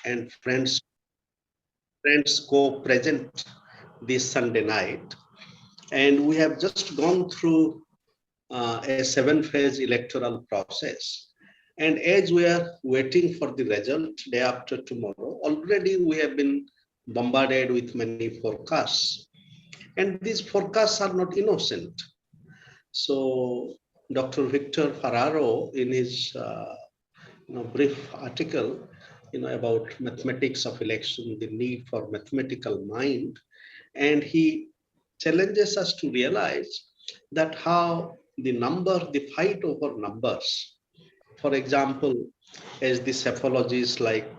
and friends co-present this Sunday night. And we have just gone through a 7-phase electoral process. And as we are waiting for the result day after tomorrow, already we have been bombarded with many forecasts. And these forecasts are not innocent. So Dr. Victor Ferraro, in his brief article, about mathematics of election, the need for mathematical mind, and he challenges us to realize that how the fight over numbers, for example, as the psephologists like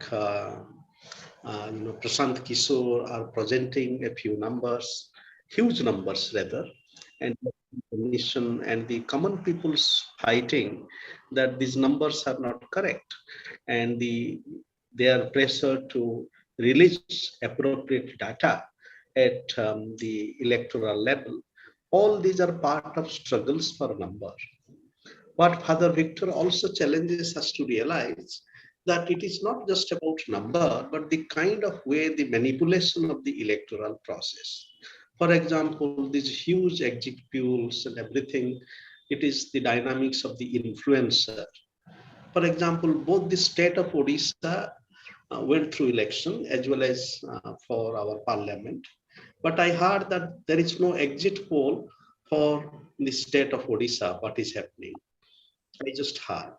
Prashant Kishore are presenting a few numbers, huge numbers rather, and the nation and the common people's fighting that these numbers are not correct, and they are pressured to release appropriate data at the electoral level. All these are part of struggles for number. What Father Victor also challenges us to realize that it is not just about number, but the kind of way the manipulation of the electoral process. For example, these huge exit polls and everything, it is the dynamics of the influencer. For example, both the state of Odisha went through election as well as for our parliament. But I heard that there is no exit poll for the state of Odisha, what is happening. I just heard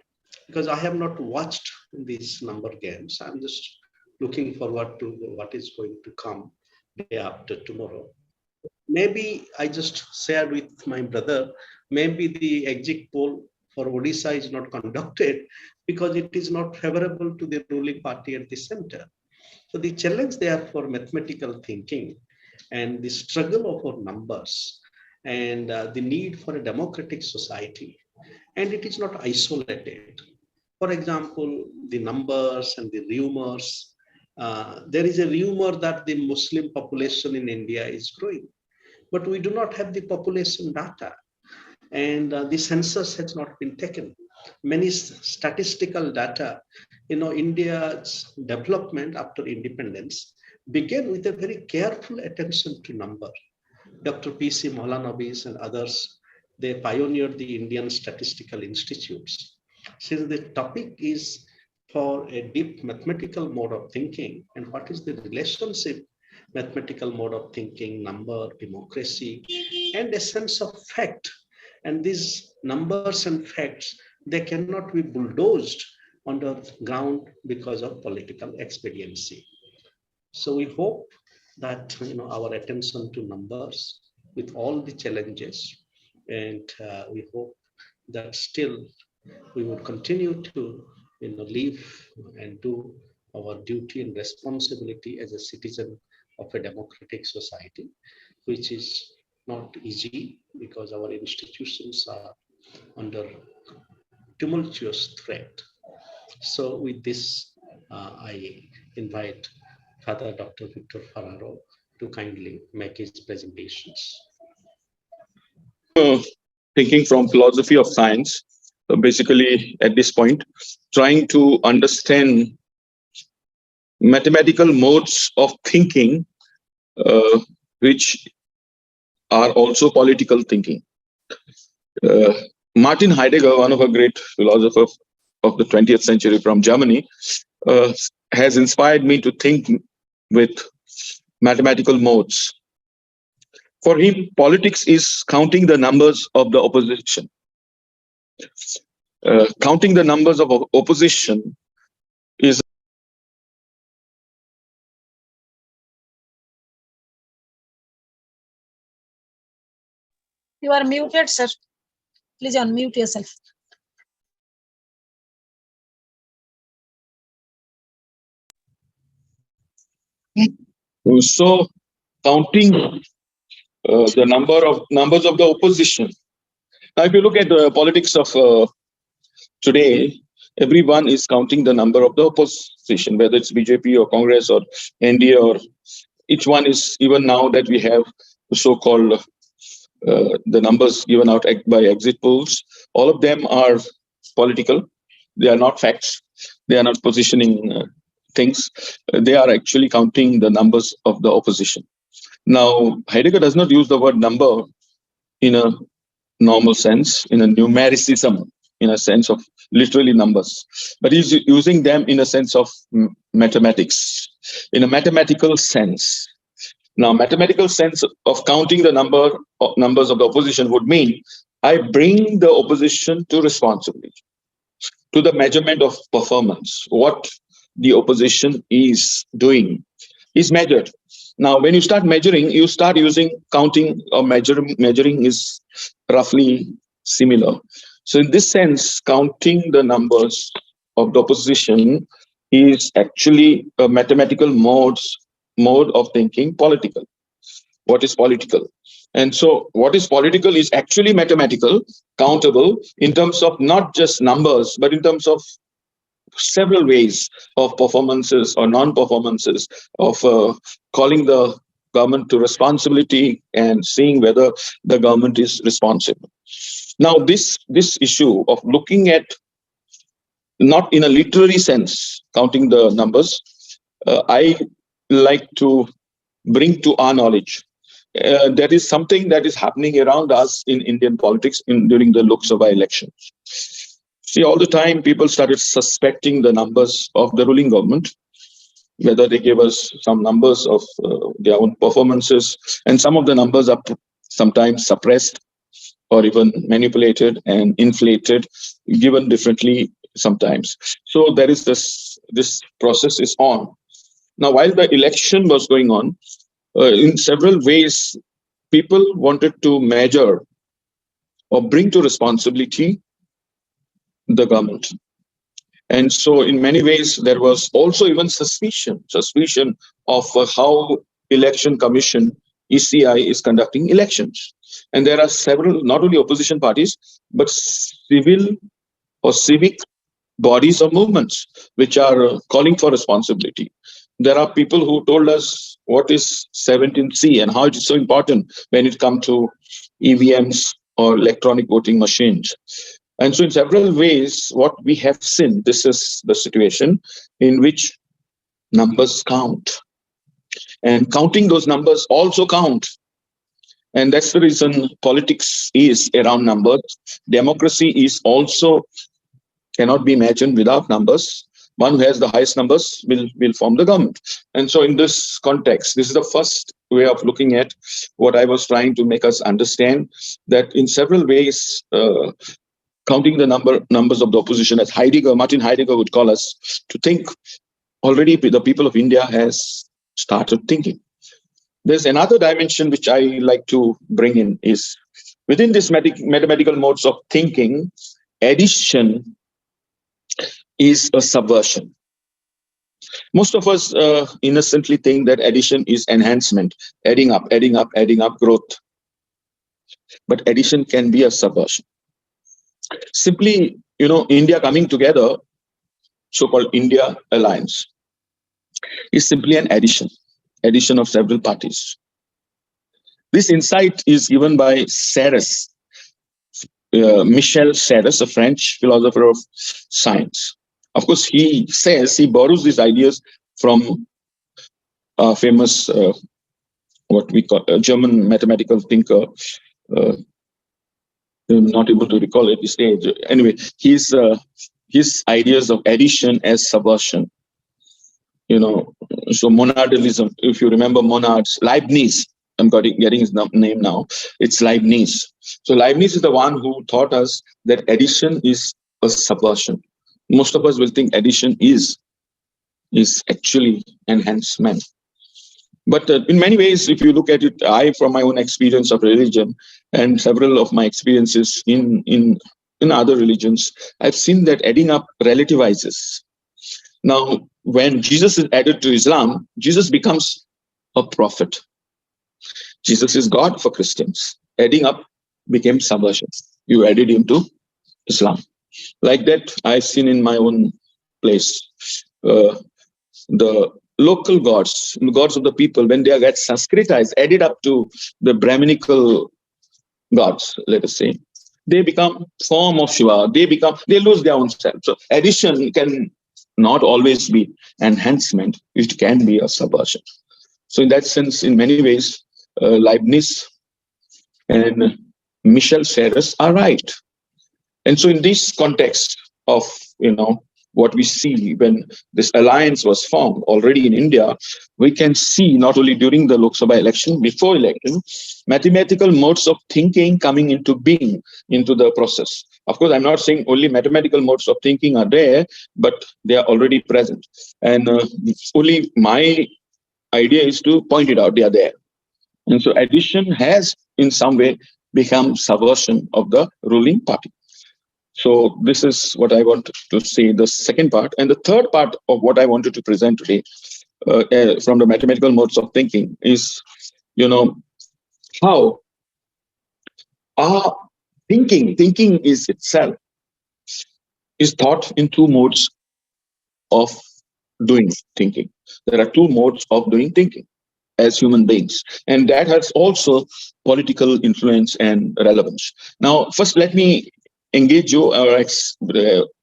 because I have not watched these number games. I'm just looking forward to what is going to come day after tomorrow. Maybe I just shared with my brother, maybe the exit poll for Odisha is not conducted because it is not favorable to the ruling party at the center. So the challenge there for mathematical thinking and the struggle over numbers and the need for a democratic society, and it is not isolated. For example, the numbers and the rumors. There is a rumor that the Muslim population in India is growing, but we do not have the population data, and the census has not been taken. Many statistical data, India's development after independence began with a very careful attention to number. Dr. P.C. Maulanavis and others, they pioneered the Indian Statistical Institutes. Since the topic is for a deep mathematical mode of thinking, and what is the relationship, mathematical mode of thinking, number, democracy, and a sense of fact. And these numbers and facts, they cannot be bulldozed on the ground because of political expediency. So we hope that our attention to numbers with all the challenges, and we hope that still we would continue to live and do our duty and responsibility as a citizen of a democratic society, which is not easy because our institutions are under tumultuous threat. So with this, I invite Father Dr. Victor Ferraro to kindly make his presentations. Thinking from philosophy of science, basically at this point, trying to understand mathematical modes of thinking, which are also political thinking. Martin Heidegger, one of a great philosophers of the 20th century from Germany, has inspired me to think with mathematical modes. For him, politics is counting the numbers of the opposition. Counting the numbers of opposition is You are muted, sir. Please unmute yourself. So counting the numbers of the opposition. Now, if you look at the politics of today, everyone is counting the number of the opposition, whether it's BJP or Congress or NDA, or each one is, even now that we have the so-called the numbers given out by exit polls, all of them are political. They are not facts. They are not positioning things, they are actually counting the numbers of the opposition. Now, Heidegger does not use the word number in a normal sense, in a numericism, in a sense of literally numbers, but he's using them in a sense of mathematics, in a mathematical sense. Now, mathematical sense of counting the numbers of the opposition would mean I bring the opposition to responsibility, to the measurement of performance. What the opposition is doing is measured. Now, when you start measuring, you start using counting or measuring is roughly similar. So in this sense, counting the numbers of the opposition is actually a mathematical mode of thinking political. What is political? And so what is political is actually mathematical, countable in terms of not just numbers, but in terms of several ways of performances or non-performances, of calling the government to responsibility and seeing whether the government is responsible. Now, this issue of looking at, not in a literary sense, counting the numbers, I like to bring to our knowledge. There is something that is happening around us in Indian politics during the Lok Sabha elections. See, all the time people started suspecting the numbers of the ruling government, whether they gave us some numbers of their own performances, and some of the numbers are sometimes suppressed or even manipulated and inflated, given differently sometimes. So there is this process is on. Now, while the election was going on, in several ways, people wanted to measure or bring to responsibility the government. And so in many ways, there was also even suspicion of how election commission, ECI, is conducting elections. And there are several, not only opposition parties, but civil or civic bodies or movements which are calling for responsibility. There are people who told us what is 17C and how it is so important when it comes to EVMs or electronic voting machines. And so in several ways, what we have seen, this is the situation in which numbers count. And counting those numbers also count. And that's the reason politics is around numbers. Democracy is also cannot be imagined without numbers. One who has the highest numbers will form the government. And so in this context, this is the first way of looking at what I was trying to make us understand, that in several ways, counting the numbers of the opposition, as Martin Heidegger would call us, to think, already the people of India has started thinking. There's another dimension which I like to bring in, is within this mathematical modes of thinking, addition is a subversion. Most of us innocently think that addition is enhancement, adding up growth. But addition can be a subversion. Simply, India coming together, so-called India Alliance, is simply an addition of several parties. This insight is given by Serres, Michel Serres, a French philosopher of science. Of course, he borrows these ideas from a famous, what we call a German mathematical thinker. I'm not able to recall at this stage. Anyway, his ideas of addition as subversion. So monadism, if you remember monads, Leibniz, I'm getting his name now, it's Leibniz. So Leibniz is the one who taught us that addition is a subversion. Most of us will think addition is actually enhancement. But in many ways, if you look at it, from my own experience of religion and several of my experiences in other religions, I've seen that adding up relativizes. Now, when Jesus is added to Islam, Jesus becomes a prophet. Jesus is God for Christians. Adding up became subversion. You added him to Islam. Like that, I've seen in my own place. The local gods, the gods of the people, when they get Sanskritized, added up to the Brahminical gods, let us say, they become form of Shiva. They lose their own self. So addition can not always be enhancement, it can be a subversion. So in that sense, in many ways, Leibniz and Michel Serres are right. And so in this context of, what we see when this alliance was formed already in India, we can see not only during the Lok Sabha election, before election, mathematical modes of thinking coming into being into the process. Of course, I'm not saying only mathematical modes of thinking are there, but they are already present. And only my idea is to point it out, they are there. And so addition has in some way become subversion of the ruling party. So this is what I want to say, the second part. And the third part of what I wanted to present today from the mathematical modes of thinking is, how our thinking is itself is thought in two modes of doing thinking. There are two modes of doing thinking as human beings, and that has also political influence and relevance. Now, first, let me engage you or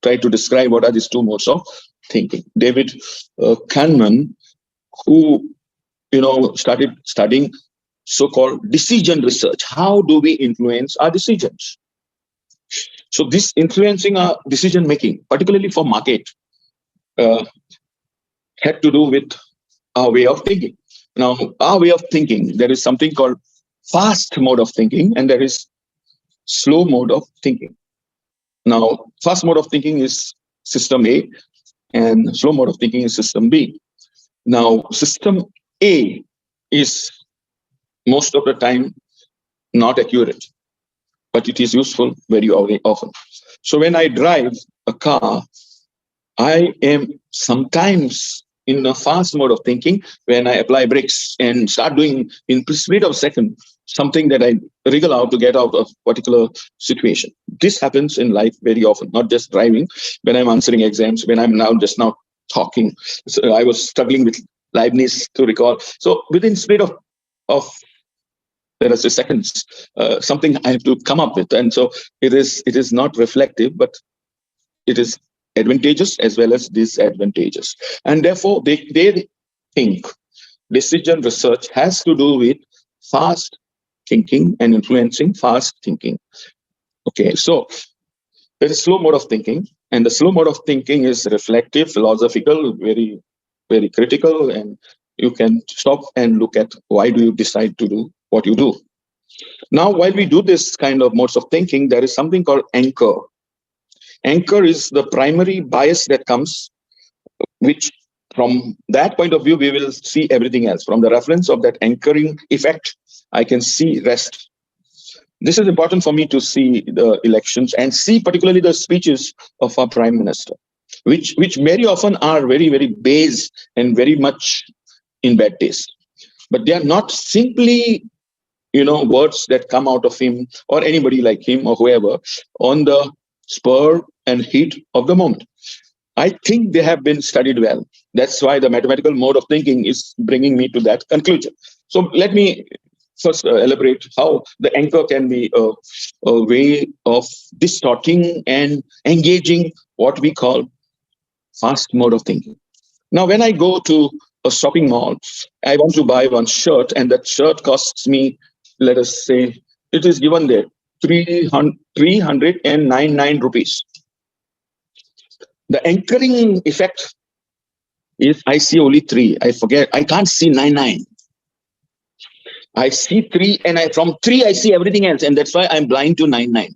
try to describe what are these two modes of thinking. David Kahneman, who started studying so-called decision research. How do we influence our decisions? So this influencing our decision making, particularly for market, had to do with our way of thinking. Now, our way of thinking, there is something called fast mode of thinking, and there is slow mode of thinking. Now, fast mode of thinking is system A, and slow mode of thinking is system B. Now, system A is most of the time not accurate, but it is useful very often. So when I drive a car, I am sometimes in a fast mode of thinking when I apply brakes and start doing in split of a second something that I wriggle out to get out of a particular situation. This happens in life very often, not just driving, when I'm answering exams, when I'm now talking. So I was struggling with Leibniz to recall. So within split of there is a seconds, something I have to come up with. And so it is not reflective, but it is advantageous as well as disadvantageous. And therefore, they think decision research has to do with fast thinking and influencing fast thinking. Okay, so there is slow mode of thinking, and the slow mode of thinking is reflective, philosophical, very, very critical, and you can stop and look at why do you decide to do what you do. Now, while we do this kind of modes of thinking, there is something called anchor. Anchor is the primary bias that comes, which from that point of view, we will see everything else. From the reference of that anchoring effect, I can see rest. This is important for me to see the elections and see particularly the speeches of our prime minister, which very often are very, very base and very much in bad taste. But they are not simply, words that come out of him or anybody like him or whoever on the spur and heat of the moment. I think they have been studied well. That's why the mathematical mode of thinking is bringing me to that conclusion. So let me first elaborate how the anchor can be a way of distorting and engaging what we call fast mode of thinking. Now, when I go to a shopping mall, I want to buy one shirt, and that shirt costs me, let us say, it is given there, 399 rupees. The anchoring effect is I see only 3. I forget. I can't see 99. I see 3, and from 3 I see everything else, and that's why I'm blind to 99.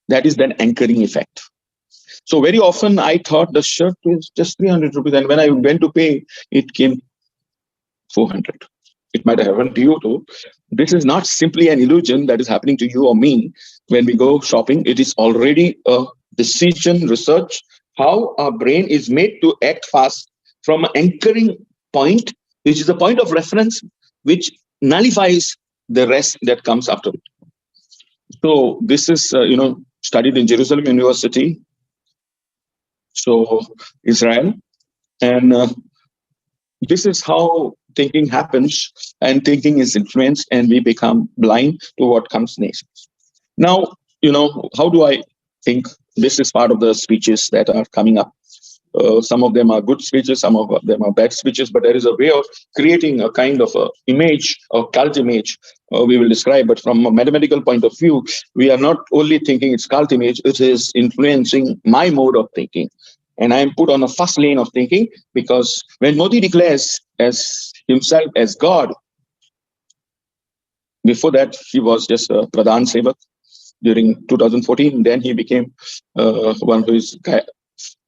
That is that anchoring effect. So very often I thought the shirt was just 300 rupees, and when I went to pay, it came 400. It might have happened to you too. This is not simply an illusion that is happening to you or me when we go shopping. It is already a decision research, how our brain is made to act fast from an anchoring point, which is a point of reference, which nullifies the rest that comes after it. So this is, studied in Jerusalem University, so Israel, and this is how thinking happens, and thinking is influenced, and we become blind to what comes next. Now, how do I think? This is part of the speeches that are coming up. Some of them are good speeches, some of them are bad speeches, but there is a way of creating a kind of a image or cult image we will describe. But from a mathematical point of view, we are not only thinking it's cult image, it is influencing my mode of thinking. And I am put on a first lane of thinking because when Modi declares as himself as God, before that he was just a Pradhan Sevak during 2014. Then he became one who is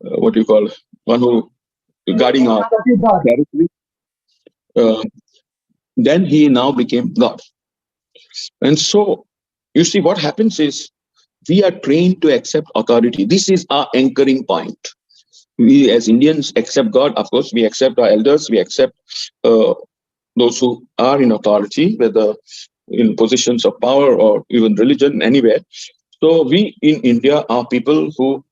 what do you call, one who guarding our territory. Uh, then he now became God. And so you see what happens is we are trained to accept authority. This is our anchoring point. We as Indians accept God. Of course, we accept our elders. We accept those who are in authority, whether in positions of power or even religion, anywhere. So we in India are people who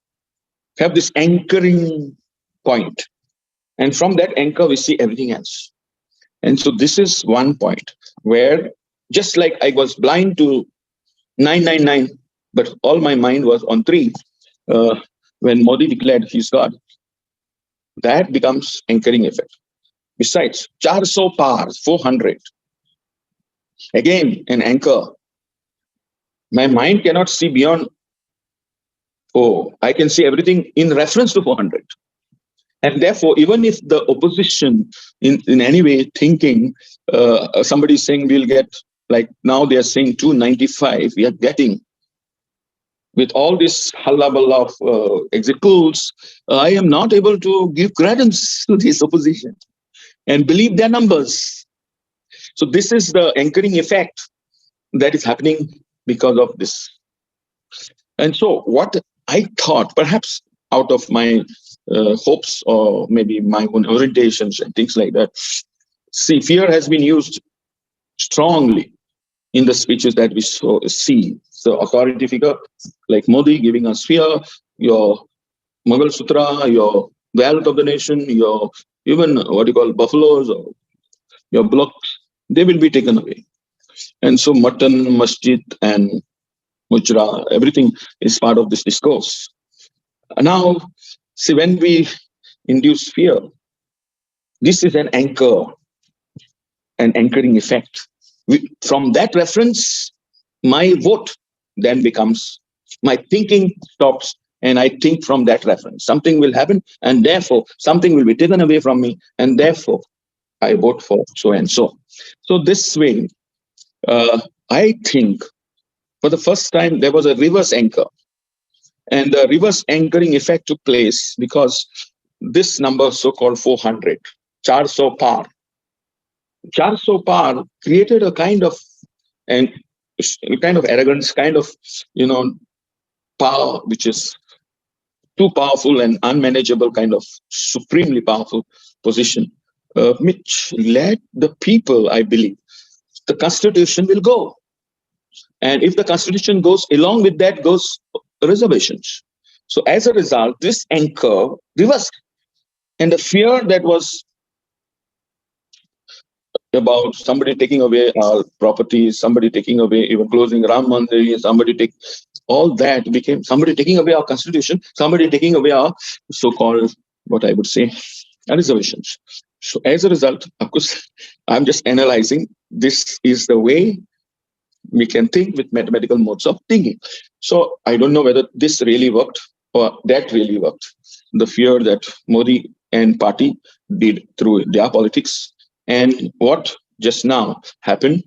have this anchoring point. And from that anchor, we see everything else. And so this is one point where just like I was blind to 999, but all my mind was on 3, when Modi declared he's God, that becomes anchoring effect. Besides, 400 par, 400, again, an anchor. My mind cannot see beyond, I can see everything in reference to 400. And therefore, even if the opposition in any way thinking, somebody is saying we'll get, like now they are saying 295, we are getting, with all this hullabaloo of exit polls, I am not able to give credence to this opposition and believe their numbers. So this is the anchoring effect that is happening because of this. And so what I thought, perhaps out of my hopes or maybe my own orientations and things like that, see, fear has been used strongly in the speeches that we see. So authority figure like Modi giving us fear, your Mughal Sutra, your wealth of the nation, your even what you call buffaloes or your blocks, they will be taken away. And so mutton, masjid and mujra, everything is part of this discourse. Now, see, when we induce fear, this is an anchor, an anchoring effect. From that reference, my vote then becomes, my thinking stops, and I think from that reference. Something will happen, and therefore something will be taken away from me, and therefore I vote for so and so. So this way, I think for the first time there was a reverse anchor. And the reverse anchoring effect took place because this number, so-called 400, 400 par, 400 par created a kind of arrogance, kind of power which is too powerful and unmanageable, kind of supremely powerful position, which led the people, I believe, the constitution will go. And if the constitution goes, along with that goes reservations. So as a result, this anchor reversed. And the fear that was about somebody taking away our properties, somebody taking away, even closing Ram Mandir, somebody take, all that became somebody taking away our constitution, somebody taking away our so-called, what I would say, reservations. So as a result, of course, I'm just analyzing, this is the way we can think with mathematical modes of thinking. So I don't know whether this really worked or that really worked. The fear that Modi and party did through their politics, and what just now happened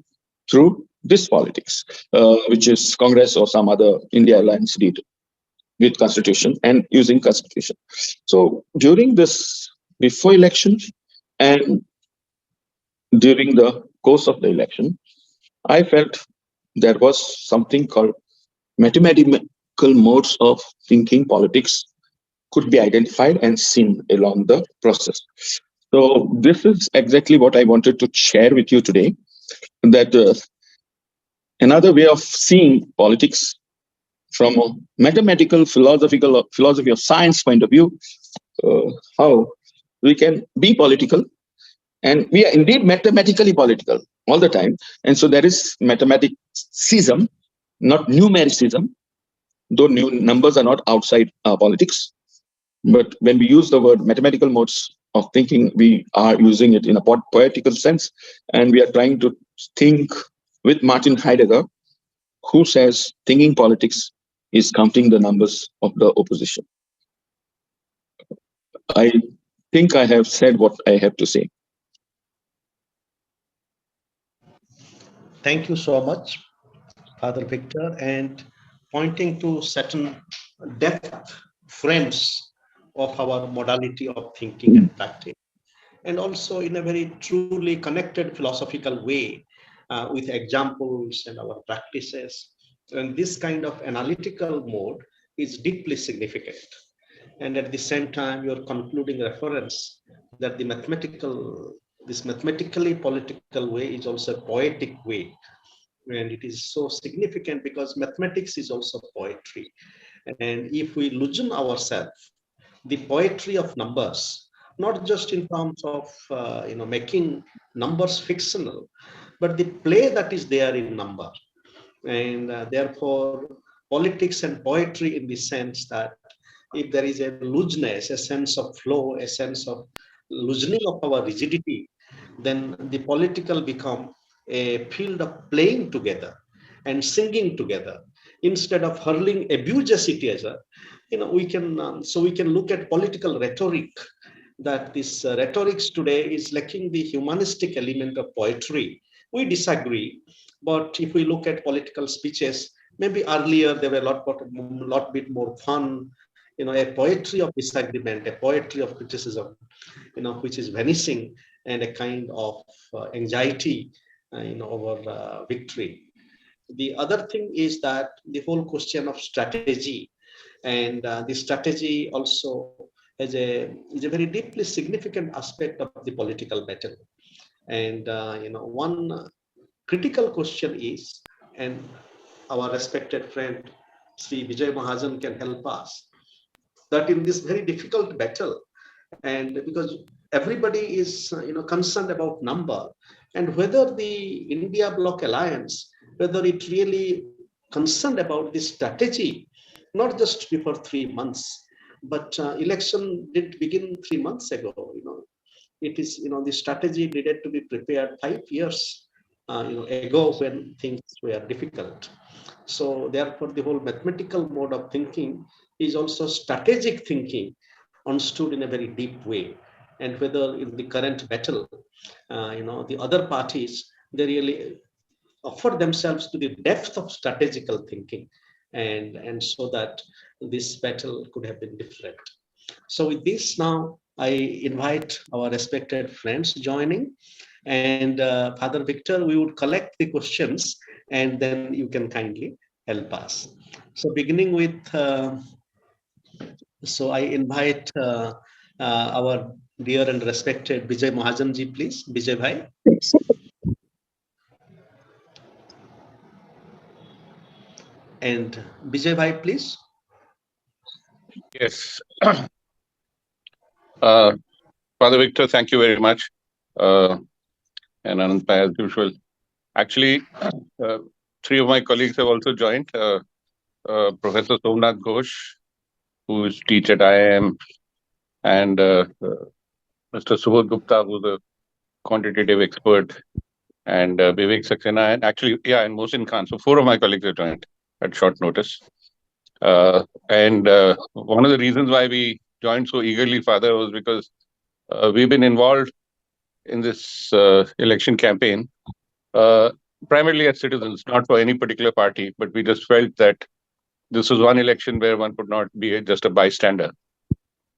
through this politics, which is Congress or some other India alliance did with constitution and using constitution. So during this, before elections and during the course of the election, I felt there was something called mathematical modes of thinking politics could be identified and seen along the process. So this is exactly what I wanted to share with you today, that another way of seeing politics from a mathematical, philosophy of science point of view, how we can be political, and we are indeed mathematically political all the time. And so there is mathematicism, not numericism, though new numbers are not outside politics. But when we use the word mathematical modes of thinking, we are using it in a poetical sense, and we are trying to think with Martin Heidegger, who says thinking politics is counting the numbers of the opposition. I think I have said what I have to say. Thank you so much, Father Victor, and pointing to certain depth frames of our modality of thinking and practice, and also in a very truly connected philosophical way with examples and our practices. And this kind of analytical mode is deeply significant. And at the same time, your concluding reference that this mathematically political way is also a poetic way, and it is so significant because mathematics is also poetry. And if we loosen ourselves, the poetry of numbers, not just in terms of making numbers fictional, but the play that is there in number, and therefore politics and poetry in the sense that if there is a looseness, a sense of flow, a sense of loosening of our rigidity, then the political become a field of playing together and singing together instead of hurling abuses together. We can we can look at political rhetoric, that this rhetorics today is lacking the humanistic element of poetry. We disagree, but if we look at political speeches, maybe earlier they were lot bit more fun, a poetry of disagreement, a poetry of criticism, which is vanishing, and a kind of anxiety, over victory. The other thing is that the whole question of strategy, and the strategy also is a very deeply significant aspect of the political battle. And one critical question is, and our respected friend Sri Vijay Mahajan can help us, that in this very difficult battle, and because everybody is concerned about number, and whether the India Bloc Alliance, whether it really concerned about this strategy, not just before 3 months, but election did begin 3 months ago. It is, the strategy needed to be prepared 5 years ago when things were difficult. So therefore, the whole mathematical mode of thinking is also strategic thinking understood in a very deep way. And whether in the current battle, the other parties, they really offer themselves to the depth of strategical thinking, and so that this battle could have been different. So with this now, I invite our respected friends joining, and Father Victor, we would collect the questions, and then you can kindly help us. So beginning with, so I invite our dear and respected Vijay Mahajanji, please. Vijay Bhai. And Vijay Bhai, please. Yes. Father Victor, thank you very much. And Anand Pai, as usual. Actually, three of my colleagues have also joined. Professor Somnath Ghosh, who is teach at IIM, and Mr. Subodh Gupta, who's a quantitative expert, and Vivek Saxena, and actually, and Mohsin Khan. So 4 of my colleagues have joined at short notice. And one of the reasons why we joined so eagerly, Father, was because we've been involved in this election campaign, primarily as citizens, not for any particular party, but we just felt that this was one election where one could not be just a bystander.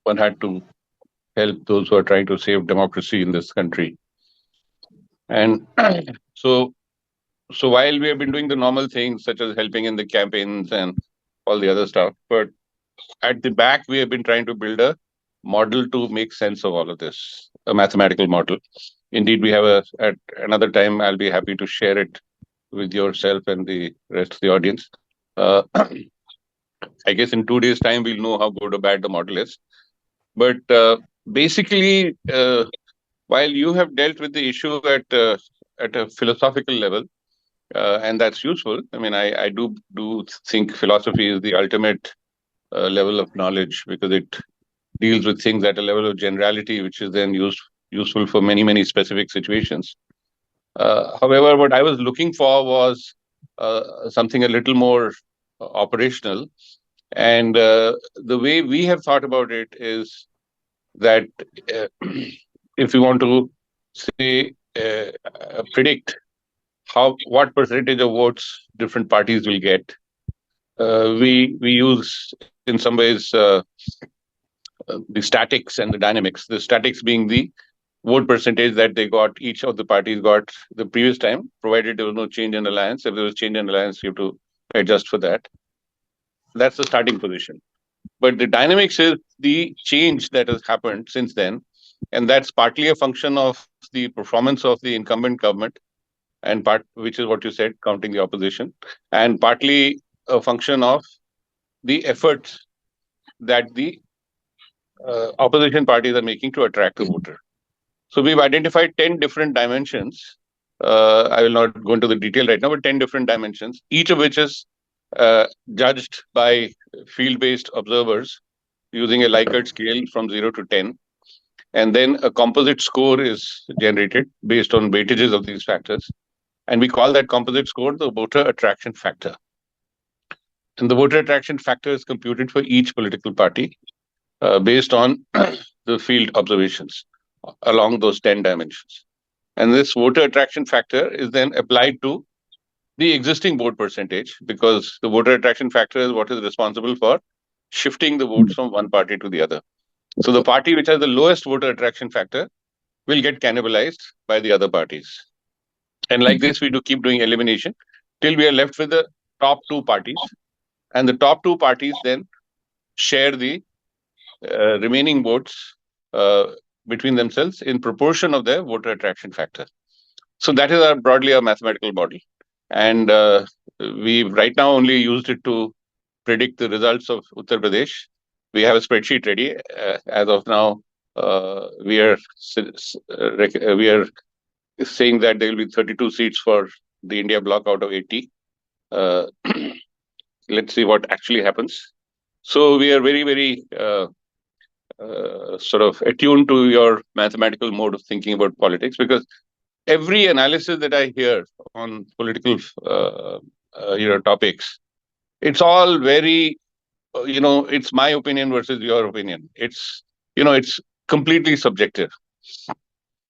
One had to help those who are trying to save democracy in this country. And so while we have been doing the normal things, such as helping in the campaigns and all the other stuff, but at the back, we have been trying to build a model to make sense of all of this, a mathematical model. Indeed, we have at another time, I'll be happy to share it with yourself and the rest of the audience. I guess in 2 days' time, we'll know how good or bad the model is. But basically, while you have dealt with the issue at a philosophical level, and that's useful. I mean, I do think philosophy is the ultimate level of knowledge, because it deals with things at a level of generality, which is then useful for many, many specific situations. However, what I was looking for was something a little more operational. And the way we have thought about it is that if we want to say predict what percentage of votes different parties will get, we use in some ways the statics and the dynamics. The statics being the vote percentage that each of the parties got the previous time, provided there was no change in alliance. If there was change in alliance, you have to adjust for that. That's the starting position. But the dynamics is the change that has happened since then. And that's partly a function of the performance of the incumbent government, and which is what you said, counting the opposition, and partly a function of the efforts that the opposition parties are making to attract the voter. So we've identified 10 different dimensions. I will not go into the detail right now, but 10 different dimensions, each of which is judged by field-based observers using a Likert scale from 0 to 10. And then a composite score is generated based on weightages of these factors. And we call that composite score the voter attraction factor. And the voter attraction factor is computed for each political party based on the field observations along those 10 dimensions. And this voter attraction factor is then applied to the existing vote percentage, because the voter attraction factor is what is responsible for shifting the votes from one party to the other. So the party which has the lowest voter attraction factor will get cannibalized by the other parties. And like this, we do keep doing elimination till we are left with the top two parties. And the top two parties then share the remaining votes between themselves in proportion of their voter attraction factor. So that is broadly our mathematical model. And we right now only used it to predict the results of Uttar Pradesh. We have a spreadsheet ready. As of now, we are saying that there will be 32 seats for the India bloc out of 80. Let's see what actually happens. So we are very, very sort of attuned to your mathematical mode of thinking about politics, because every analysis that I hear on political topics, it's all very, it's my opinion versus your opinion. It's completely subjective.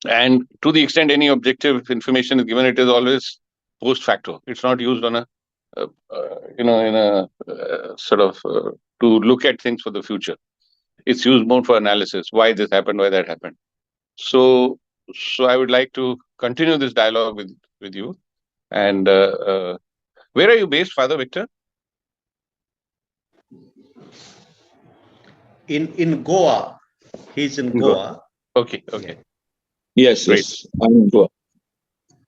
And to the extent any objective information is given, it is always post facto. It's not used on a, to look at things for the future. It's used more for analysis. Why this happened, why that happened. So I would like to continue this dialogue with you. And where are you based, Father Victor? In Goa. He's in Goa. Okay. Yes, great. Yes. I'm in Goa.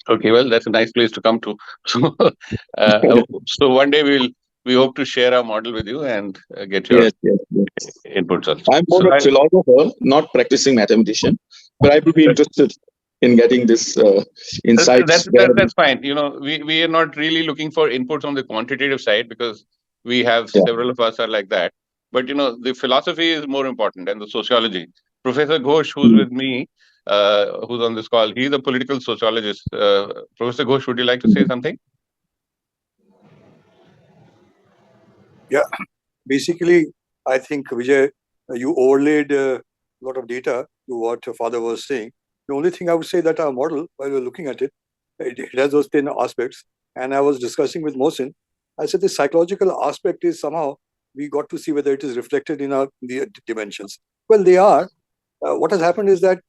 Okay, well, that's a nice place to come to. So one day we hope to share our model with you and get your inputs also. I'm more a philosopher, not practicing mathematician, but I would be interested in getting this insights. That's fine. We are not really looking for inputs on the quantitative side, because we have several of us are like that. But the philosophy is more important, and the sociology. Professor Ghosh, who's with me, who's on this call, he's a political sociologist. Professor Ghosh, would you like to say something? Yeah, basically, I think, Vijay, you overlaid a lot of data to what your father was saying. The only thing I would say that our model, while we're looking at it, it has those 10 aspects. And I was discussing with Mohsin, I said the psychological aspect is somehow we got to see whether it is reflected in the dimensions. Well, they are. What has happened is that,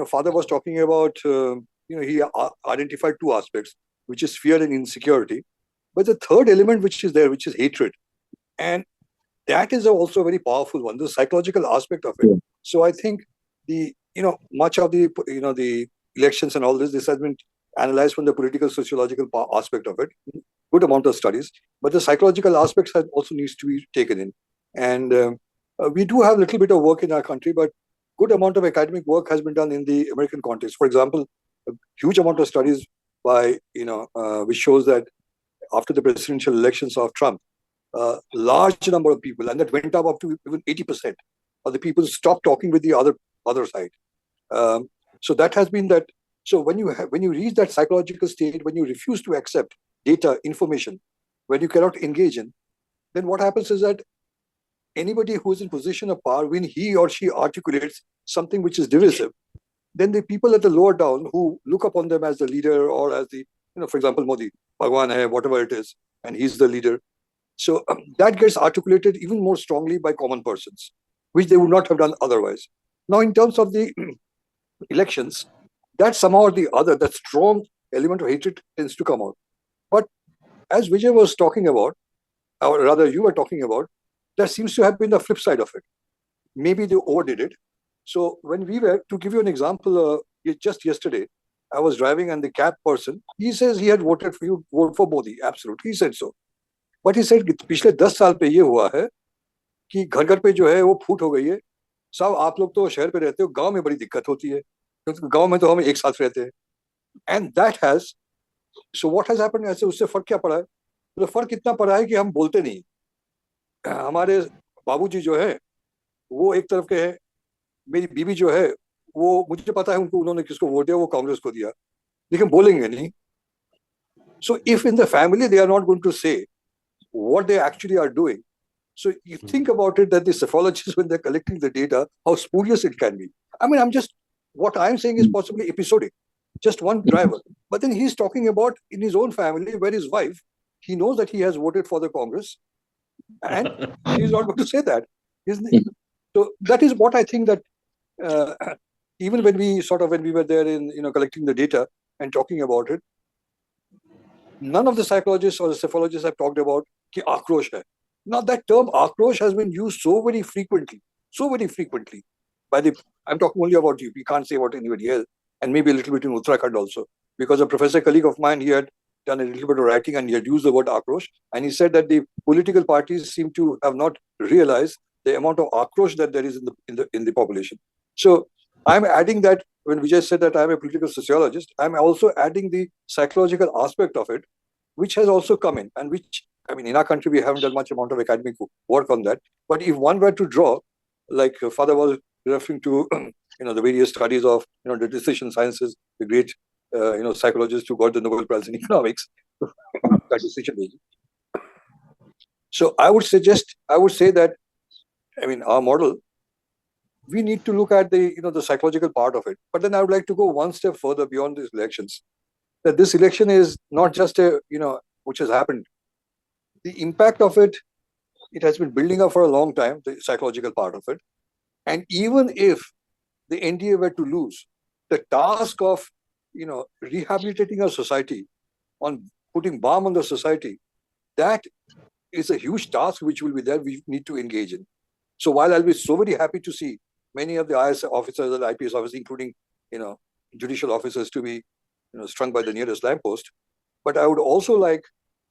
father was talking about, he identified two aspects, which is fear and insecurity. But the third element which is there, which is hatred. And that is also a very powerful one, the psychological aspect of it. So I think much of the elections and all this has been analyzed from the political sociological aspect of it. Good amount of studies, but the psychological aspects also needs to be taken in. And we do have a little bit of work in our country, but good amount of academic work has been done in the American context. For example, a huge amount of studies by, which shows that after the presidential elections of Trump, large number of people, and that went up to even 80% or the people stop talking with the other side. So that has been that. So when you reach that psychological state, when you refuse to accept data, information, when you cannot engage in, then what happens is that anybody who is in position of power, when he or she articulates something which is divisive, then the people at the lower down who look upon them as the leader or as the, for example, Modi, Bhagwan hai, whatever it is, and he's the leader. So that gets articulated even more strongly by common persons, which they would not have done otherwise. Now, in terms of the elections, that somehow or the other, that strong element of hatred tends to come out. But as Vijay was talking about, or rather you were talking about, that seems to have been the flip side of it. Maybe they overdid it. So when we were, to give you an example, just yesterday, I was driving and the cab person, he says he had voted for you, vote for Modi, absolutely, he said so. But he said, पिछले 10 साल पे ये हुआ है कि घर घर पे जो है वो फूट हो गई है. साहब आप लोग तो शहर पे रहते हो, गांव में बड़ी दिक्कत होती है, क्योंकि गांव में तो हम एक साथ रहते हैं. And that has, so what has happened, ऐसे उससे फर्क क्या पड़ा है? तो फर्क इतना पड़ा है कि हम बोलते नहीं. हमारे बाबूजी जो है वो एक तरफ के हैं, मेरी बीवी जो है वो मुझे पता है उनको, उन्होंने किसको वोट दिया, वो कांग्रेस को दिया, लेकिन बोलेंगे नहीं. So if in the family they are not going to say what they actually are doing, so you think about it, that the psephologists, when they're collecting the data, how spurious it can be. I mean, what I'm saying is possibly episodic, just one driver. But then he's talking about in his own family where his wife, he knows that he has voted for the Congress, and she's not going to say that, isn't it? So that is what I think that even when we were there in, collecting the data and talking about it, none of the psychologists or the psephologists have talked about ki akrosh hai. Now that term akrosh has been used so very frequently by I'm talking only about you. We can't say about anybody else, and maybe a little bit in Uttarakhand also, because a professor colleague of mine, he had done a little bit of writing and he had used the word akrosh, and he said that the political parties seem to have not realized the amount of akrosh that there is in the population. So I'm adding that when Vijay said that I'm a political sociologist, I'm also adding the psychological aspect of it, which has also come in, and which, I mean, in our country, we haven't done much amount of academic work on that. But if one were to draw, like Father was referring to, the various studies of, the decision sciences, the great, psychologists who got the Nobel Prize in economics, that decision making. So I would say that, I mean, our model, we need to look at the, the psychological part of it. But then I would like to go one step further beyond these elections. That this election is not just which has happened. The impact of it has been building up for a long time, the psychological part of it. And even if the NDA were to lose, the task of, rehabilitating our society, on putting balm on the society, that is a huge task which will be there, we need to engage in. So while I'll be so very happy to see many of the IS officers and IPS officers, including, judicial officers, to be, strung by the nearest lamppost, but I would also like,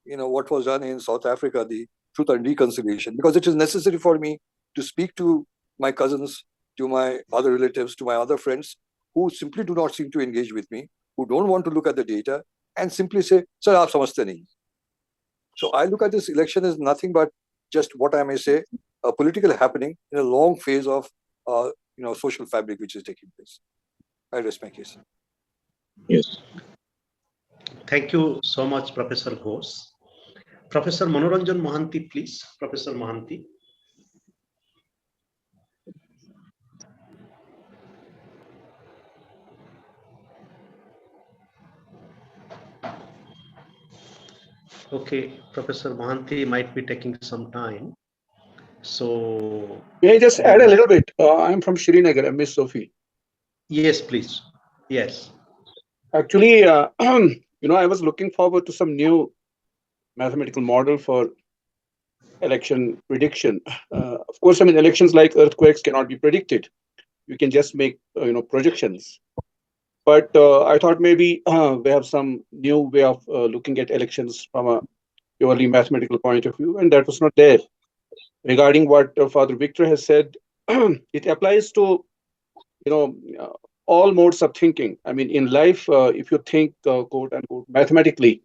what was done in South Africa, the Truth and Reconciliation, because it is necessary for me to speak to my cousins, to my other relatives, to my other friends who simply do not seem to engage with me, who don't want to look at the data and simply say, "Sir, aap samajhte nahi." So I look at this election as nothing but just what I may say, a political happening in a long phase of, social fabric which is taking place. I rest my case. Yes. Thank you so much, Professor Ghosh. Professor Manoranjan Mohanty, please. Professor Mohanty. Okay, Professor Mohanty might be taking some time. So may I just add a little bit? I'm from Srinagar, Miss Sophie. Yes, please. Yes. Actually, I was looking forward to some new mathematical model for election prediction. Of course, I mean, elections like earthquakes cannot be predicted. You can just make, projections. But I thought maybe we have some new way of looking at elections from a purely mathematical point of view, and that was not there. Regarding what Father Victor has said, it applies to, all modes of thinking. I mean, in life, if you think, quote unquote, mathematically,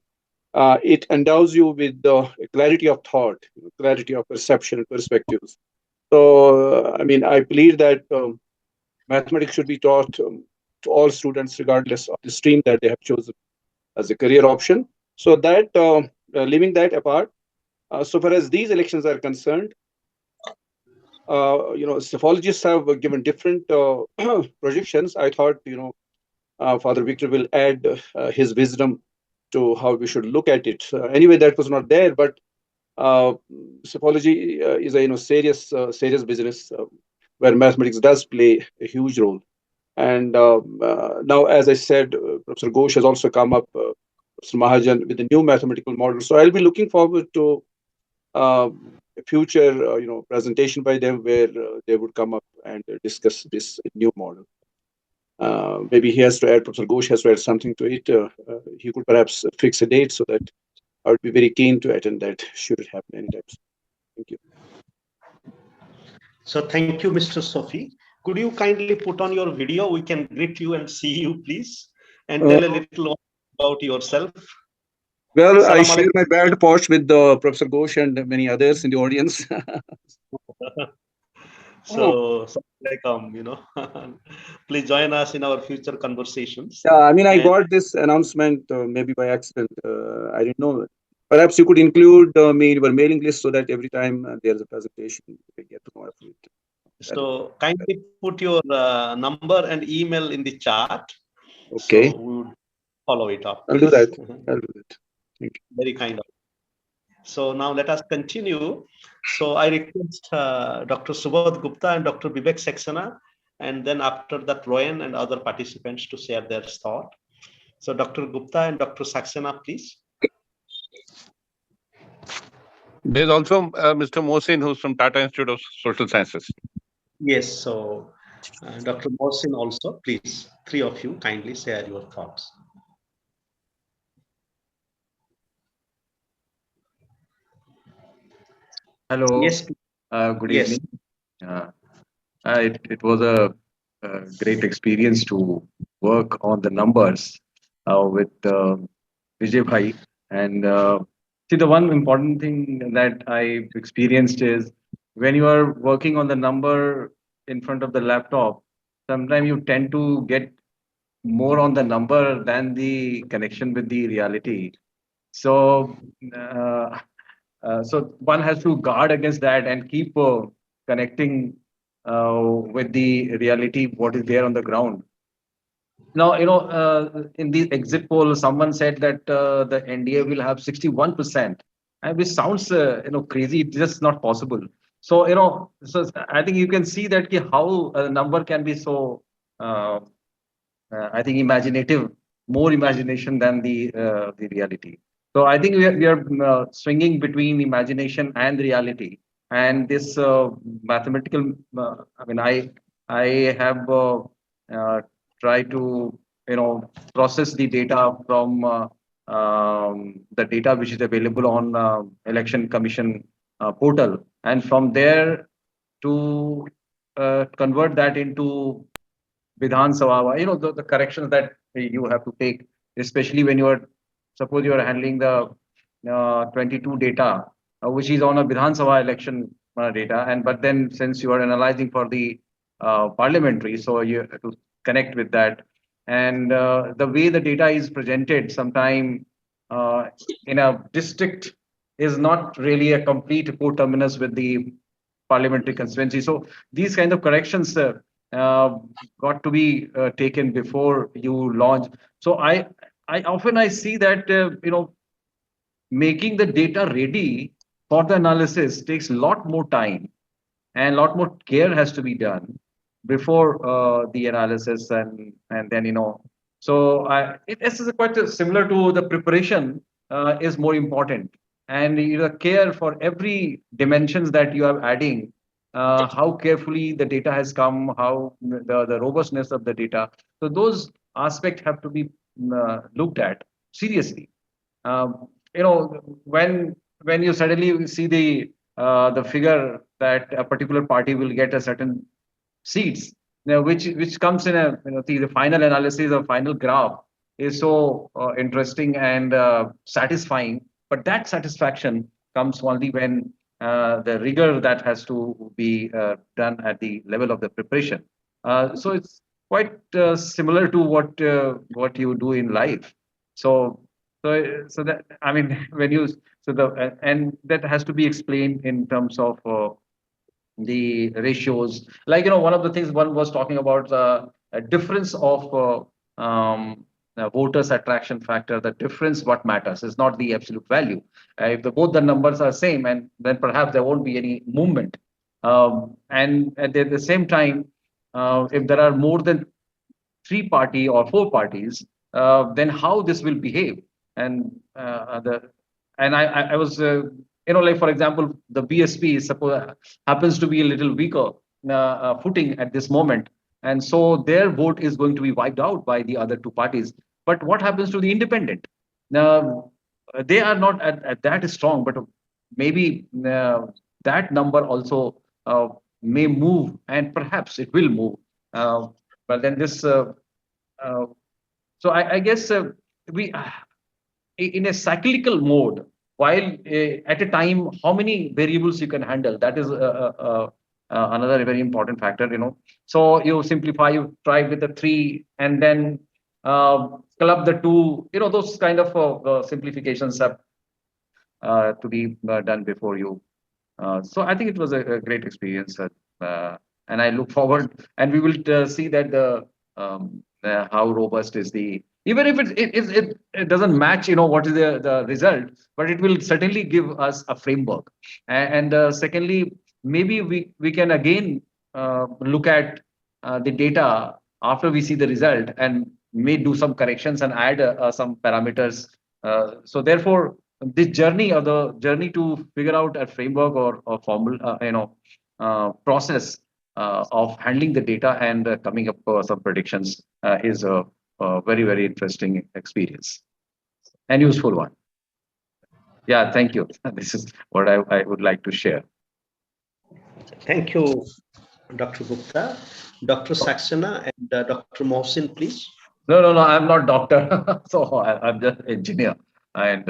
it endows you with the clarity of thought, clarity of perception and perspectives. So, I mean, I believe that mathematics should be taught to all students, regardless of the stream that they have chosen as a career option. So that, leaving that apart, so far as these elections are concerned, psephologists have given different projections. I thought, Father Victor will add his wisdom to how we should look at it. Anyway, that was not there, but psephology is a serious business where mathematics does play a huge role. And now, as I said, Professor Ghosh has also come up, Professor Mahajan, with a new mathematical model. So I'll be looking forward to a future, presentation by them where they would come up and discuss this new model. Maybe he has to add, Professor Ghosh has to add something to it. He could perhaps fix a date so that I would be very keen to attend that, should it happen anytime soon. Thank you. So thank you, Mr. Sophie. Could you kindly put on your video? We can greet you and see you, please, and tell a little about yourself. Well, I share my bad posh with Professor Ghosh and many others in the audience. So, please join us in our future conversations. Yeah, I mean, I got this announcement maybe by accident. I didn't know. Perhaps you could include me in your mailing list so that every time there's a presentation, we get to know of it. So kindly put your number and email in the chat. Okay. So we would follow it up. I'll do that. I'll do that. Thank you. Very kind of you. So now let us continue. So I request Dr. Subodh Gupta and Dr. Vivek Saxena, and then after that, Royan and other participants to share their thought. So Dr. Gupta and Dr. Saxena, please. There's also Mr. Mohsin, who's from Tata Institute of Social Sciences. Yes, so Dr. Mohsin also, please, three of you kindly share your thoughts. Hello. Yes. Good evening. It was a great experience to work on the numbers with Vijay Bhai. And see, the one important thing that I experienced is when you are working on the number in front of the laptop, sometimes you tend to get more on the number than the connection with the reality. So, so one has to guard against that and keep connecting with the reality, what is there on the ground. Now, in the exit poll, someone said that the NDA will have 61%, and which sounds, crazy. It's just not possible. So, so I think you can see that how a number can be so, I think, imaginative, more imagination than the reality. So I think we are swinging between imagination and reality. And this mathematical, I have tried to, process the data from the data which is available on Election Commission portal, and from there to convert that into Vidhan Sabha, the corrections that you have to take, especially when suppose you are handling the 22 data, which is on a Vidhan Sabha election data, but then since you are analyzing for the parliamentary, so you have to connect with that. And the way the data is presented, sometime in a district is not really a complete coterminous with the parliamentary constituency. So these kind of corrections got to be taken before you launch. So I often see that making the data ready for the analysis takes a lot more time, and a lot more care has to be done before the analysis, and then So it is quite similar to the preparation is more important, and the care for every dimensions that you are adding. How carefully the data has come, how the robustness of the data. So those aspects have to be looked at seriously. When you suddenly see the figure that a particular party will get a certain seats, which comes in the final analysis or final graph is so interesting and satisfying. But that satisfaction comes only when the rigor that has to be done at the level of the preparation. So it's quite similar to what you do in life. So that, I mean, when you so the and that has to be explained in terms of the ratios. Like, one of the things one was talking about a difference of voters attraction factor. The difference what matters is not the absolute value. If both the numbers are same, and then perhaps there won't be any movement. And at the same time, if there are more than 3 party or 4 parties, then how this will behave. And I was like, for example, the BSP suppose happens to be a little weaker footing at this moment, and so their vote is going to be wiped out by the other 2 parties. But what happens to the independent? Now, they are not at that strong, but maybe that number also may move, and perhaps it will move. But then this so I guess we in a cyclical mode, while at a time, how many variables you can handle, that is another very important factor. So you simplify, you try with the 3, and then club the 2. Those kind of simplifications have to be done before you. So I think it was a great experience, and I look forward, and we will see that how robust is the, even if it doesn't match, what is the result, but it will certainly give us a framework. And secondly, maybe we can again look at the data after we see the result, and may do some corrections and add some parameters. So therefore, this journey, or the journey to figure out a framework or formula, process of handling the data and coming up with some predictions is a very, very interesting experience and useful one. Yeah, thank you. This is what I would like to share. Thank you, Dr. Gupta. Dr. Saxena and Dr. Mohsin, please. No, I'm not doctor. So I'm just engineer. And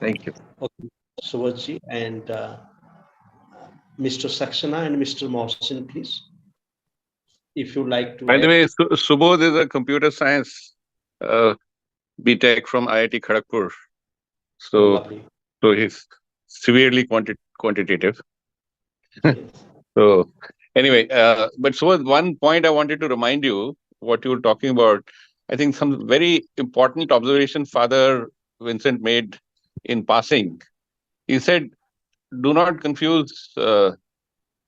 thank you. Okay, Subhaji and Mr. Saxena and Mr. Mohsin, please. If you like to. By the way, Subodh is a computer science BTech from IIT Kharagpur. So he's severely quantitative. So anyway, but so one point I wanted to remind you, what you were talking about, I think some very important observation Father Vincent made in passing. He said, do not confuse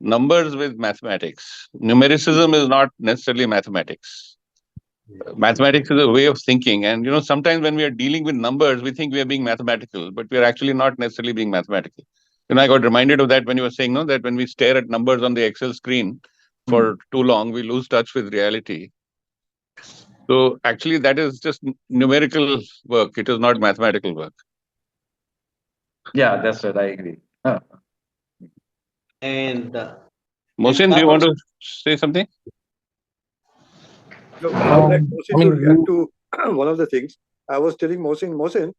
numbers with mathematics. Numericism is not necessarily mathematics. Mathematics is a way of thinking. And, sometimes when we are dealing with numbers, we think we are being mathematical, but we are actually not necessarily being mathematical. I got reminded of that when you were saying, that when we stare at numbers on the Excel screen for too long, we lose touch with reality. So actually, that is just numerical work. It is not mathematical work. Yeah, that's right. I agree. And Mohsin, do you want to say something? No, I would like Mohsin to react to one of the things. I was telling Mohsin,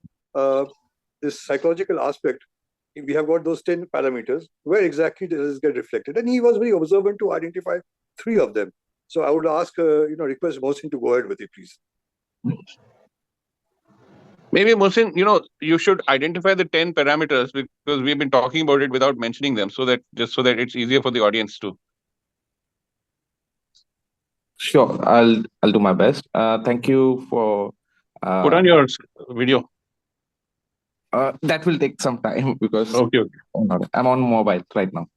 this psychological aspect, we have got those 10 parameters. Where exactly does this get reflected? And he was very observant to identify 3 of them. So I would ask, request Mohsin to go ahead with it, please. Maybe, Mohsin, you should identify the 10 parameters, because we've been talking about it without mentioning them, so that it's easier for the audience to. Sure, I'll do my best. Thank you for put on your video. That will take some time because okay. I'm on mobile right now.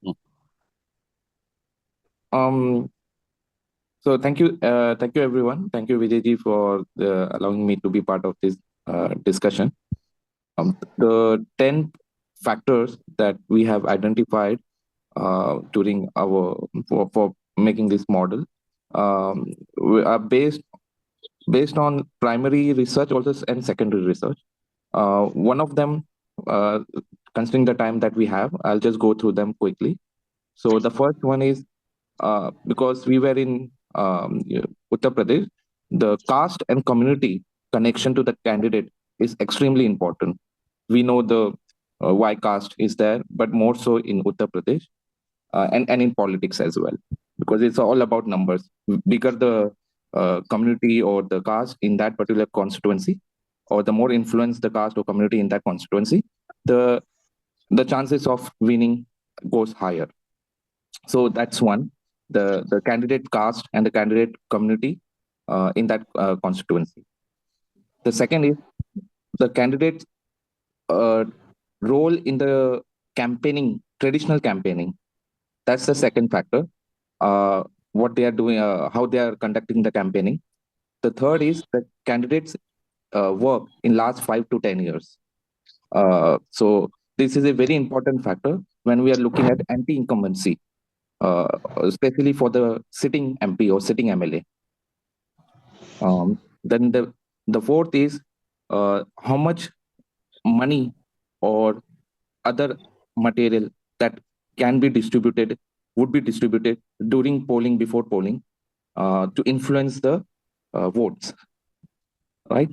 So thank you everyone. Thank you Vijayji for allowing me to be part of this discussion. The 10 factors that we have identified during our for making this model are based on primary research also and secondary research. One of them, considering the time that we have, I'll just go through them quickly. So the first one is because we were in Uttar Pradesh, the caste and community connection to the candidate is extremely important. We know the why caste is there, but more so in Uttar Pradesh and in politics as well, because it's all about numbers. Bigger the community or the caste in that particular constituency, or the more influence the caste or community in that constituency, the chances of winning goes higher. So that's one, the candidate caste and the candidate community in that constituency. The second is the candidate role in the campaigning, traditional campaigning. That's the second factor. What they are doing, how they are conducting the campaigning. The third is the candidates work in last 5 to 10 years. So this is a very important factor when we are looking at anti-incumbency, especially for the sitting MP or sitting MLA. Then the fourth is how much money or other material that can be distributed, would be distributed during polling, before polling, to influence the votes, right?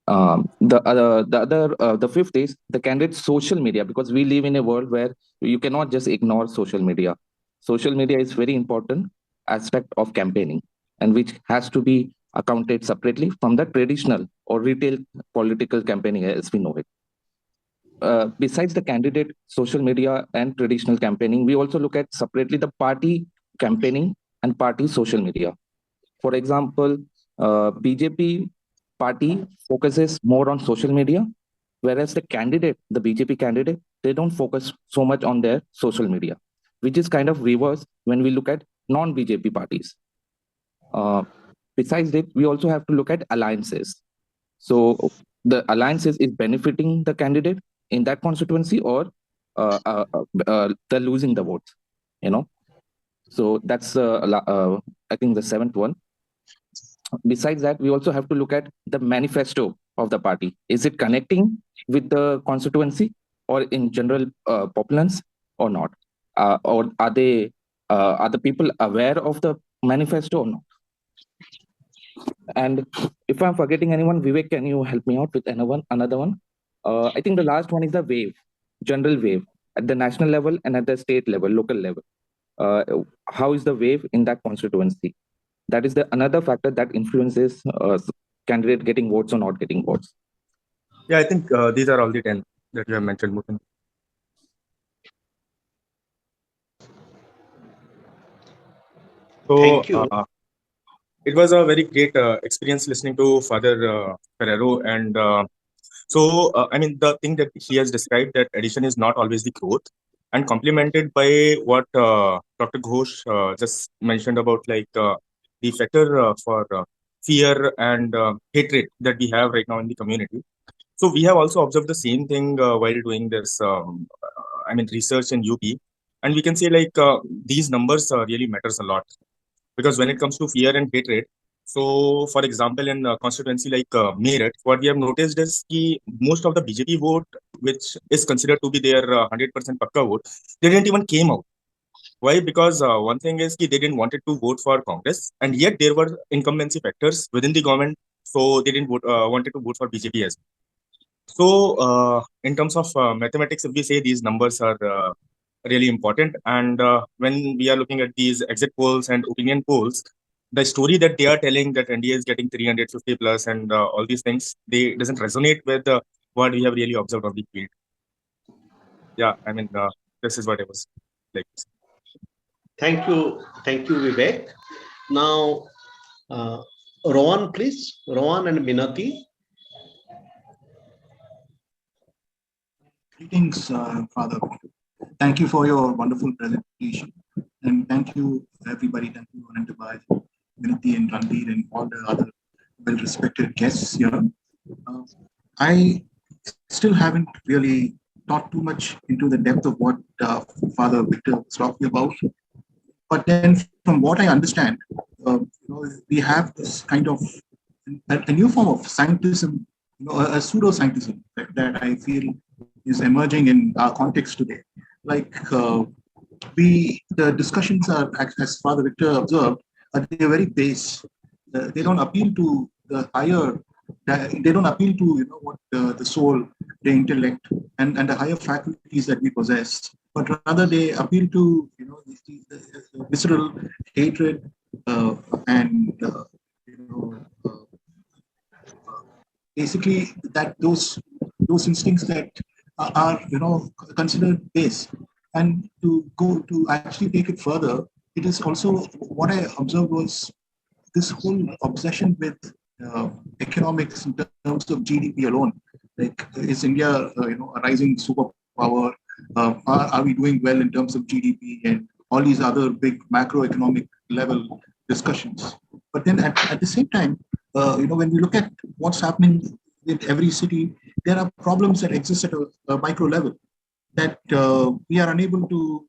The fifth is the candidate's social media, because we live in a world where you cannot just ignore social media. Social media is very important aspect of campaigning, and which has to be accounted separately from the traditional or retail political campaigning as we know it. Besides the candidate social media and traditional campaigning, we also look at separately the party campaigning and party social media. For example, BJP party focuses more on social media, whereas the BJP candidate, they don't focus so much on their social media, which is kind of reverse when we look at non-BJP parties. Besides it, we also have to look at alliances. So the alliances is benefiting the candidate in that constituency, or they're losing the votes, So that's, I think, the seventh one. Besides that, we also have to look at the manifesto of the party. Is it connecting with the constituency or in general populace or not? Or are the people aware of the manifesto or not? And if I'm forgetting anyone, Vivek, can you help me out with another one? I think the last one is the wave, general wave at the national level and at the state level, local level. How is the wave in that constituency? That is another factor that influences candidate getting votes or not getting votes. Yeah, I think these are all the 10 that you have mentioned, Muthan. So, Thank you. It was a very great experience listening to Father Ferrao. And I mean, the thing that he has described, that addition is not always the growth, and complemented by what Dr. Ghosh just mentioned about, like, the factor for fear and hatred that we have right now in the community. So we have also observed the same thing while doing this, research in UP. And we can say, like, these numbers really matters a lot. Because when it comes to fear and hatred, so for example, in constituency like Meerut, what we have noticed is that most of the BJP vote, which is considered to be their 100% pakka vote, they didn't even came out. Why? Because one thing is that they didn't wanted to vote for Congress, and yet there were incumbency factors within the government, so they didn't wanted to vote for BJP as well. So in terms of mathematics, if we say these numbers are really important, and when we are looking at these exit polls and opinion polls, the story that they are telling that NDA is getting 350 plus and all these things, they doesn't resonate with what we have really observed on the field. Yeah, I mean, this is what I was like. Thank you, Vivek. Now, Rohan, please. Rohan and Minati. Greetings, Father. Thank you for your wonderful presentation. And thank you, everybody. Thank you, Anantabai, Minati, and Ranveer, and all the other well-respected guests here. I still haven't really thought too much into the depth of what Father Victor was talking about. But then, from what I understand, we have this kind of a new form of scientism, a pseudo-scientism that I feel is emerging in our context today. Like the discussions are, as Father Victor observed, they're very base. They don't appeal to the higher. They don't appeal to what the soul the intellect and the higher faculties that we possess, but rather they appeal to the visceral hatred and basically that those instincts that are considered base, and to actually take it further, it is also what I observed was this whole obsession with economics in terms of GDP alone. Like, is India, a rising superpower? Are we doing well in terms of GDP and all these other big macroeconomic level discussions? But then at the same time, when we look at what's happening in every city, there are problems that exist at a micro level that we are unable to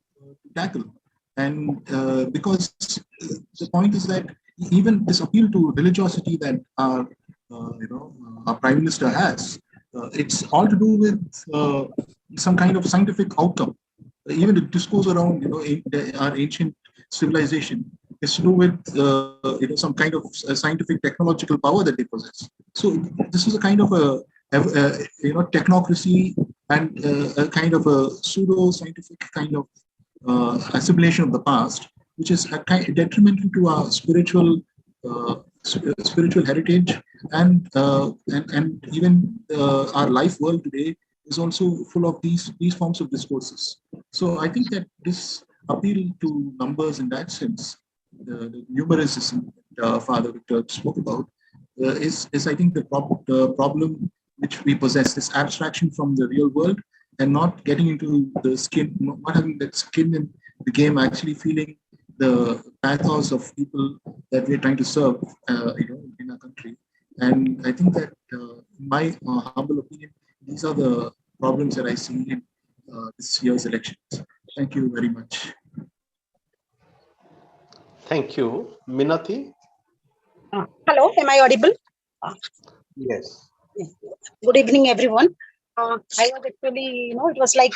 tackle. And because the point is that even this appeal to religiosity that our Prime Minister has, it's all to do with some kind of scientific outcome. Even the discourse around our ancient civilization is to do with some kind of scientific technological power that they possess. So this is a kind of a technocracy and a kind of a pseudo scientific kind of assimilation of the past, which is a kind detrimental to our spiritual heritage and even our life world today is also full of these forms of discourses. So I think that this appeal to numbers in that sense, the numericism that Father Victor spoke about, is I think the problem which we possess, this abstraction from the real world and not getting into the skin, not having that skin in the game, actually feeling the pathos of people that we're trying to serve, in our country. And I think that, in my humble opinion, these are the problems that I see in this year's elections. Thank you very much. Thank you. Minati? Hello, am I audible? Yes. Good evening, everyone. I was actually, it was like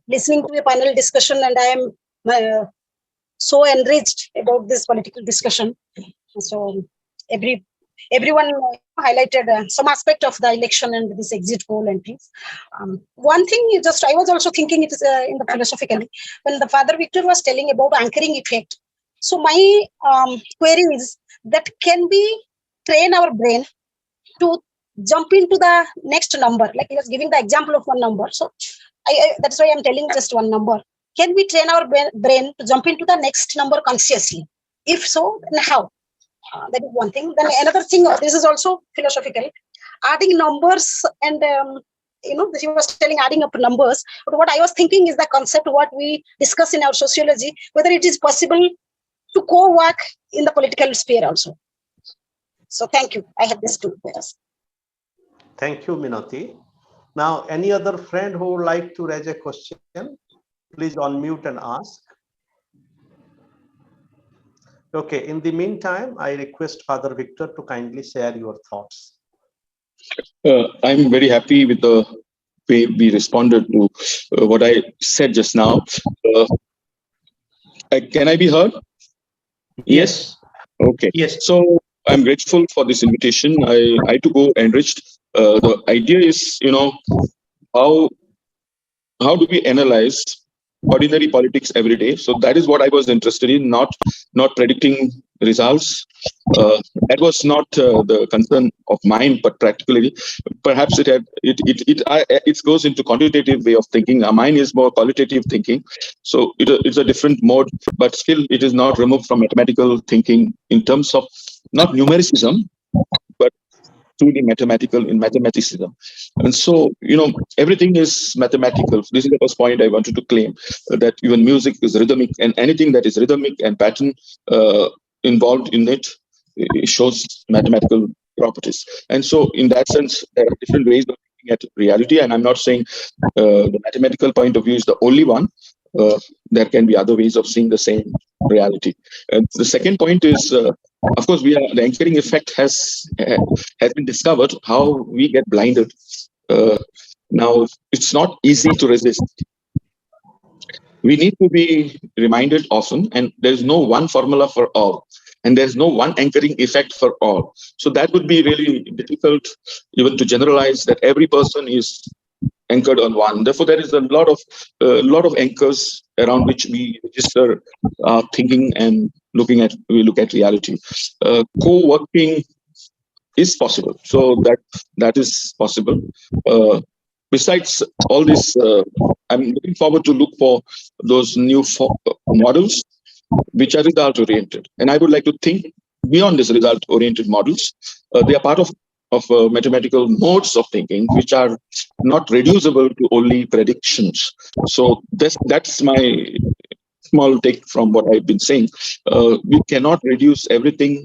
listening to a panel discussion, and I am so enriched about this political discussion. So everyone highlighted some aspect of the election and this exit poll and things. One thing I was also thinking it is in the philosophically, when the Father Victor was telling about anchoring effect. So my query is that can we train our brain to jump into the next number? Like he was giving the example of one number. So that's why I'm telling just one number. Can we train our brain to jump into the next number consciously? If so, then how? That is one thing. Then another thing, this is also philosophical. Adding numbers and, he was telling adding up numbers. But what I was thinking is the concept what we discuss in our sociology, whether it is possible to co-work in the political sphere also. So thank you. I have these two questions. Thank you, Minati. Now, any other friend who would like to raise a question, please unmute and ask. Okay, in the meantime, I request Father Victor to kindly share your thoughts. I'm very happy with the way we responded to what I said just now. Can I be heard? Yes. Okay. Yes. So I'm grateful for this invitation. I too go enriched. The idea is, how do we analyze ordinary politics every day? So that is what I was interested in, not predicting results. That was not the concern of mine, but practically, perhaps it goes into quantitative way of thinking. Mine is more qualitative thinking. So it's a different mode, but still it is not removed from mathematical thinking in terms of not numericism, but truly mathematical in mathematicism. And so, everything is mathematical. This is the first point I wanted to claim, that even music is rhythmic, and anything that is rhythmic and pattern involved in it shows mathematical properties. And so in that sense, there are different ways of looking at reality. And I'm not saying the mathematical point of view is the only one. There can be other ways of seeing the same reality. The second point is, of course, the anchoring effect has been discovered, how we get blinded. Now, it's not easy to resist. We need to be reminded often, and there's no one formula for all, and there's no one anchoring effect for all. So that would be really difficult even to generalize that every person is anchored on one. Therefore, there is a lot of anchors around which we register thinking and we look at reality. Co-working is possible, so that is possible. Besides all this, I'm looking forward to look for those new models which are result oriented, and I would like to think beyond these result oriented models. They are part of mathematical modes of thinking which are not reducible to only predictions. So that's my small take from what I've been saying. We cannot reduce everything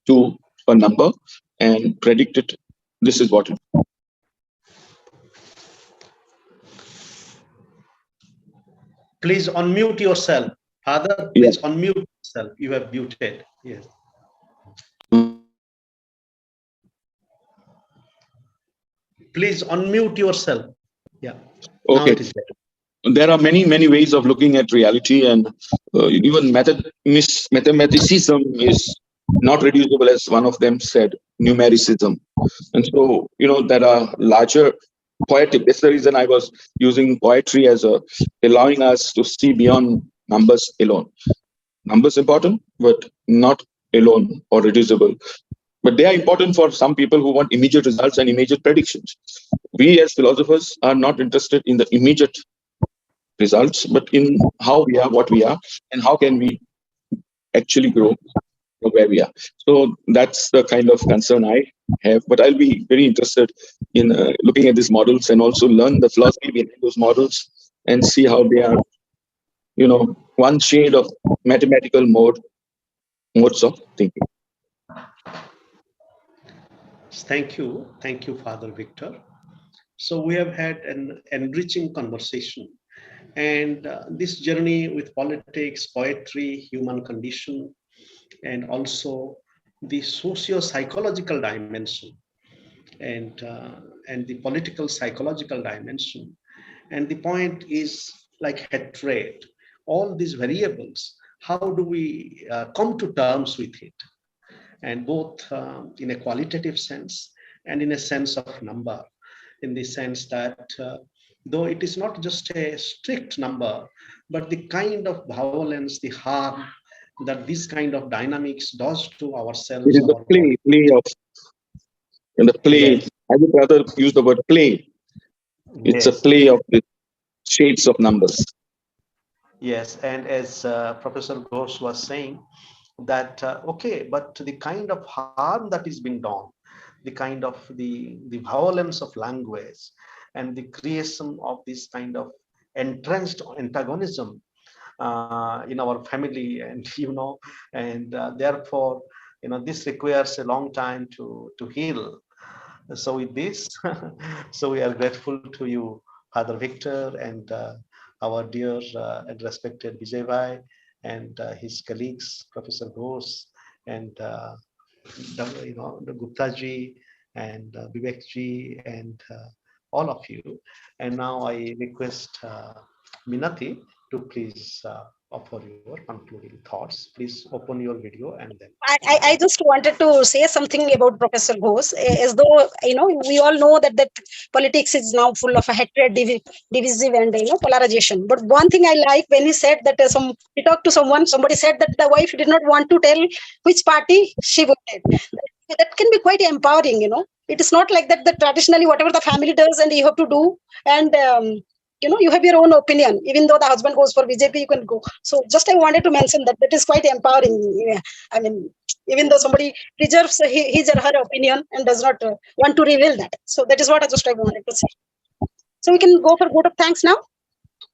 to a number and predict it. This is what it is. Please unmute yourself. Father, please unmute yourself. You have muted. Yes. Please unmute yourself. Yeah. Okay. Now it is better. There are many ways of looking at reality, and even mathematicism is not reducible, as one of them said, numericism. And so, there are larger poetic. That's the reason I was using poetry as allowing us to see beyond numbers alone. Numbers important, but not alone or reducible. But they are important for some people who want immediate results and immediate predictions. We as philosophers are not interested in the immediate results, but in how we are, what we are, and how can we actually grow from where we are. So that's the kind of concern I have. But I'll be very interested in looking at these models and also learn the philosophy behind those models and see how they are, one shade of mathematical modes of thinking. Thank you, Father Victor. So we have had an enriching conversation, and this journey with politics, poetry, human condition, and also the socio-psychological dimension, and the political psychological dimension. And the point is like hatred, all these variables, how do we come to terms with it? And both in a qualitative sense and in a sense of number, in the sense that though it is not just a strict number, but the kind of violence, the harm that this kind of dynamics does to ourselves. It is the play. Yes. I would rather use the word play. It's a play of the shades of numbers. Yes, and as Professor Ghosh was saying, that okay, but the kind of harm that is being done, the kind of the violence of language, and the creation of this kind of entrenched antagonism in our family, and and therefore this requires a long time to heal. So with this, so we are grateful to you, Father Victor, and our dear and respected Vijay Bhai, and his colleagues, Professor Ghosh, and the Gupta ji, and Vivek ji, and all of you. And now I request Minati to please offer your concluding thoughts. Please open your video and then. I just wanted to say something about Professor Ghosh, as though we all know that politics is now full of hatred, divisive, and polarization. But one thing I like when he said that he talked to somebody said that the wife did not want to tell which party she voted. That can be quite empowering. It is not like that traditionally whatever the family does and you have to do, and you have your own opinion. Even though the husband goes for BJP, you can go. So just I wanted to mention that is quite empowering. I mean, even though somebody reserves his or her opinion and does not want to reveal that. So that is what I wanted to say. So we can go for vote of thanks now?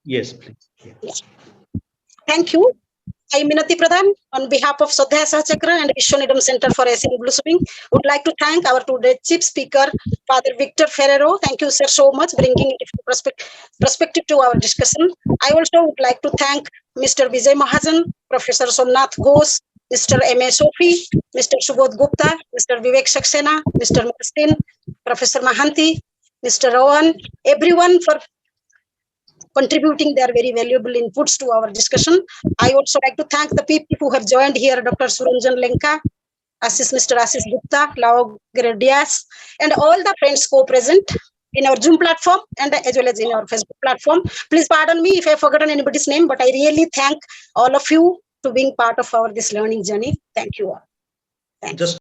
Yes, please. Yeah. Thank you. I, Minati Pradhan, on behalf of Swadhyaya Sahachakra and Vishwanidam Center for SN would like to thank our today's chief speaker, Father Victor Ferrao. Thank you, sir, so much, bringing it perspective to our discussion. I also would like to thank Mr. Vijay Mahajan, Professor Somnath Ghosh, Mr. M.A. Sophie, Mr. Subodh Gupta, Mr. Vivek Saxena, Mr. Martin, Professor Mahanti, Mr. Rohan, everyone for contributing their very valuable inputs to our discussion. I also like to thank the people who have joined here, Dr. Suranjan Lenka, Mr. Assis Gupta, Lao Gradias, and all the friends co-present. in our Zoom platform and as well as in our Facebook platform. Please pardon me if I have forgotten anybody's name, but I really thank all of you to being part of our this learning journey. Thank you all. Thanks. Just